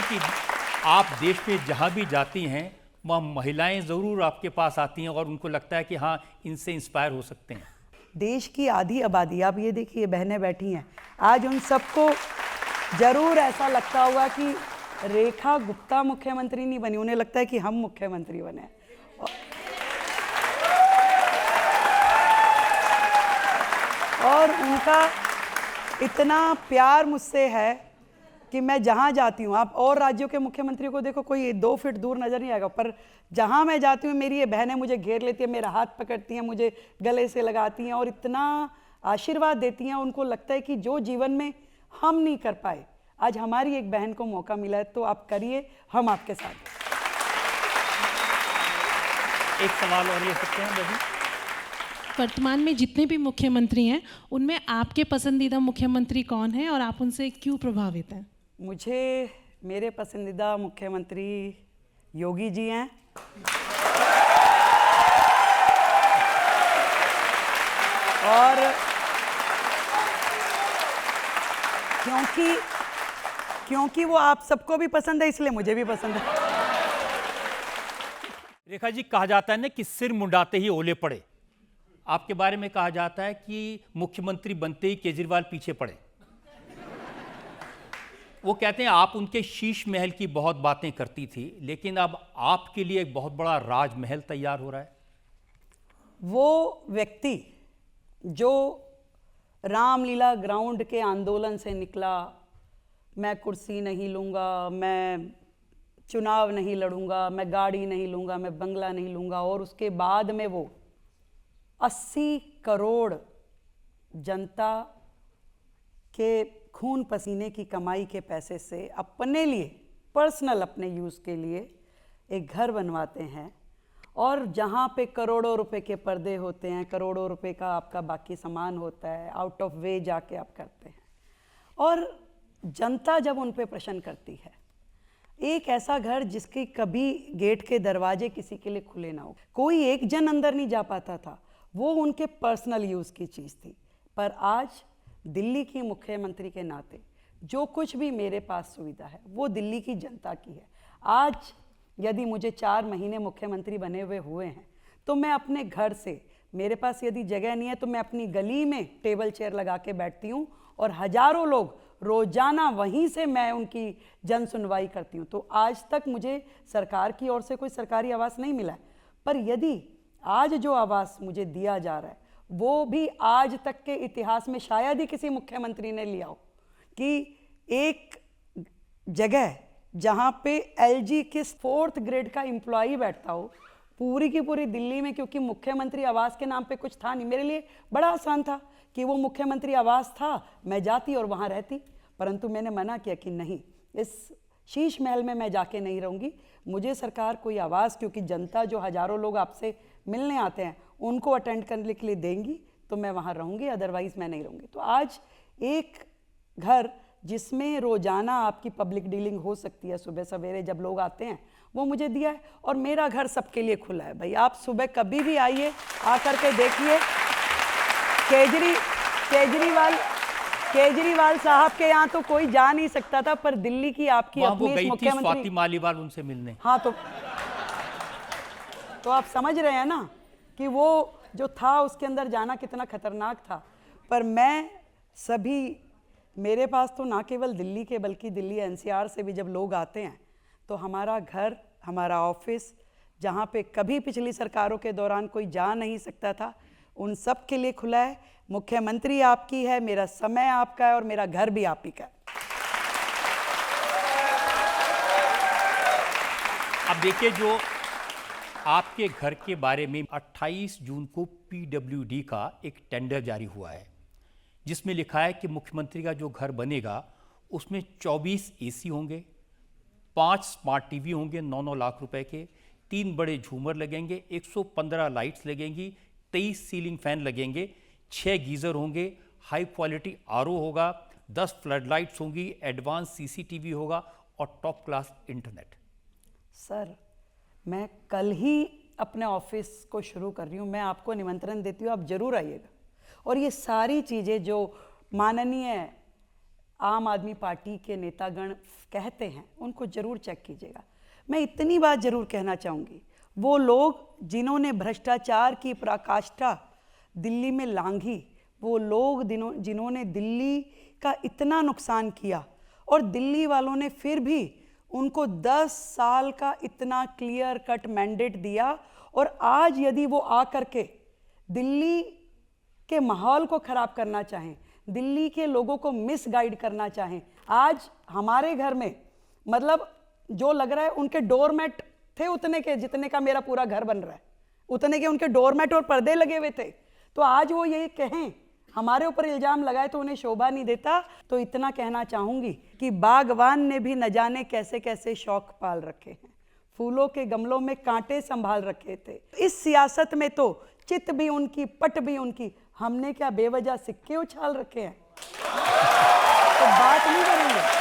है कि आप देश में जहाँ भी जाती हैं वहाँ महिलाएं ज़रूर आपके पास आती हैं और उनको लगता है कि हाँ, इनसे इंस्पायर हो सकते हैं। देश की आधी आबादी, आप ये देखिए बहनें बैठी हैं, आज उन सबको जरूर ऐसा लगता होगा कि रेखा गुप्ता मुख्यमंत्री नहीं बनी, उन्हें लगता है कि हम मुख्यमंत्री बने। और उनका इतना प्यार मुझसे है कि मैं जहाँ जाती हूँ, आप और राज्यों के मुख्यमंत्रियों को देखो, कोई 2 फीट दूर नजर नहीं आएगा, पर जहाँ मैं जाती हूँ मेरी ये बहनें मुझे घेर लेती हैं, मेरा हाथ पकड़ती हैं, मुझे गले से लगाती हैं और इतना आशीर्वाद देती हैं। उनको लगता है कि जो जीवन में हम नहीं कर पाए, आज हमारी एक बहन को मौका मिला है, तो आप करिए, हम आपके साथ हैं। एक सवाल और ले सकते हैं बहन? वर्तमान में जितने भी मुख्यमंत्री हैं उनमें आपके पसंदीदा मुख्यमंत्री कौन है और आप उनसे क्यों प्रभावित हैं? मुझे मेरे पसंदीदा मुख्यमंत्री योगी जी हैं। और क्योंकि वो आप सबको भी पसंद है, इसलिए मुझे भी पसंद है। रेखा जी, कहा जाता है ना कि सिर मुंडाते ही ओले पड़े। आपके बारे में कहा जाता है कि मुख्यमंत्री बनते ही केजरीवाल पीछे पड़े। वो कहते हैं आप उनके शीश महल की बहुत बातें करती थी, लेकिन अब आपके लिए एक बहुत बड़ा राजमहल तैयार हो रहा है। वो व्यक्ति जो रामलीला ग्राउंड के आंदोलन से निकला, मैं कुर्सी नहीं लूँगा, मैं चुनाव नहीं लड़ूंगा, मैं गाड़ी नहीं लूँगा, मैं बंगला नहीं लूँगा, और उसके बाद में वो 80 करोड़ जनता के खून पसीने की कमाई के पैसे से अपने लिए, पर्सनल अपने यूज़ के लिए एक घर बनवाते हैं, और जहाँ पे करोड़ों रुपए के पर्दे होते हैं, करोड़ों रुपए का आपका बाकी सामान होता है, आउट ऑफ वे जाके आप करते हैं, और जनता जब उन पे प्रश्न करती है, एक ऐसा घर जिसकी कभी गेट के दरवाजे किसी के लिए खुले ना हो, कोई एक जन अंदर नहीं जा पाता था, वो उनके पर्सनल यूज़ की चीज़ थी। पर आज दिल्ली की मुख्यमंत्री के नाते जो कुछ भी मेरे पास सुविधा है वो दिल्ली की जनता की है। आज यदि मुझे 4 महीने मुख्यमंत्री बने हुए हैं तो मैं अपने घर से, मेरे पास यदि जगह नहीं है तो मैं अपनी गली में टेबल चेयर लगा के बैठती हूँ और हजारों लोग रोजाना वहीं से मैं उनकी जन सुनवाई करती हूँ। तो आज तक मुझे सरकार की ओर से कोई सरकारी आवास नहीं मिला है, पर यदि आज जो आवास मुझे दिया जा रहा है वो भी आज तक के इतिहास में शायद ही किसी मुख्यमंत्री ने लिया हो, कि एक जगह जहाँ पे एलजी के 4th ग्रेड का एम्प्लॉई बैठता हो पूरी की पूरी दिल्ली में, क्योंकि मुख्यमंत्री आवास के नाम पे कुछ था नहीं। मेरे लिए बड़ा आसान था कि वो मुख्यमंत्री आवास था, मैं जाती और वहाँ रहती, परंतु मैंने मना किया कि नहीं, इस शीश महल में मैं जाके नहीं रहूँगी, मुझे सरकार कोई आवास, क्योंकि जनता जो हजारों लोग आपसे मिलने आते हैं उनको अटेंड करने के लिए देंगी तो मैं वहाँ रहूँगी, अदरवाइज़ मैं नहीं रहूँगी। तो आज एक घर जिसमें रोज़ाना आपकी पब्लिक डीलिंग हो सकती है, सुबह सवेरे जब लोग आते हैं, वो मुझे दिया है, और मेरा घर सबके लिए खुला है। भाई आप सुबह कभी भी आइए, आकर के देखिए। केजरीवाल साहब के यहाँ तो कोई जा नहीं सकता था, पर दिल्ली की आपकी अपनी मुख्यमंत्री स्वाति मालीवाल उनसे मिलने। हाँ, तो आप समझ रहे हैं ना कि वो जो था उसके अंदर जाना कितना खतरनाक था। पर मैं सभी, मेरे पास तो ना केवल दिल्ली के बल्कि दिल्ली एनसीआर से भी जब लोग आते हैं तो हमारा घर, हमारा ऑफिस, जहाँ पे कभी पिछली सरकारों के दौरान कोई जा नहीं सकता था, उन सब के लिए खुला है। मुख्यमंत्री आपकी है, मेरा समय आपका है और मेरा घर भी आप ही का है। अब देखिए, जो आपके घर के बारे में 28 जून को पीडब्ल्यूडी का एक टेंडर जारी हुआ है, जिसमें लिखा है कि मुख्यमंत्री का जो घर बनेगा उसमें 24 एसी होंगे, 5 स्मार्ट टीवी होंगे 9-9 लाख रुपए के, 3 बड़े झूमर लगेंगे, 115 लाइट्स लगेंगी, 23 सीलिंग फैन लगेंगे, 6 गीज़र होंगे, हाई क्वालिटी आरओ होगा, 10 फ्लड लाइट्स होंगी, एडवांस सीसीटीवी होगा और टॉप क्लास इंटरनेट। सर, मैं कल ही अपने ऑफिस को शुरू कर रही हूँ, मैं आपको निमंत्रण देती हूँ, आप जरूर आइएगा। और ये सारी चीज़ें जो माननीय आम आदमी पार्टी के नेतागण कहते हैं उनको जरूर चेक कीजिएगा। मैं इतनी बात जरूर कहना चाहूँगी, वो लोग जिन्होंने भ्रष्टाचार की पराकाष्ठा दिल्ली में लांघी, वो लोग जिन्होंने दिल्ली का इतना नुकसान किया और दिल्ली वालों ने फिर भी उनको 10 साल का इतना क्लियर कट मैंडेट दिया, और आज यदि वो आकर के दिल्ली के माहौल को ख़राब करना चाहें, दिल्ली के लोगों को मिसगाइड करना चाहें, आज हमारे घर में मतलब जो लग रहा है उनके डोरमेट थे उतने के जितने का मेरा पूरा घर बन रहा है, उतने के उनके डोरमेट और पर्दे लगे हुए थे। तो आज वो ये कहें, हमारे ऊपर इल्ज़ाम लगाए तो उन्हें शोभा नहीं देता। तो इतना कहना चाहूँगी कि बागवान ने भी न जाने कैसे कैसे शौक पाल रखे हैं, फूलों के गमलों में कांटे संभाल रखे थे। इस सियासत में तो चित भी उनकी, पट भी उनकी, हमने क्या बेवजह सिक्के उछाल रखे हैं? तो बात नहीं करेंगे।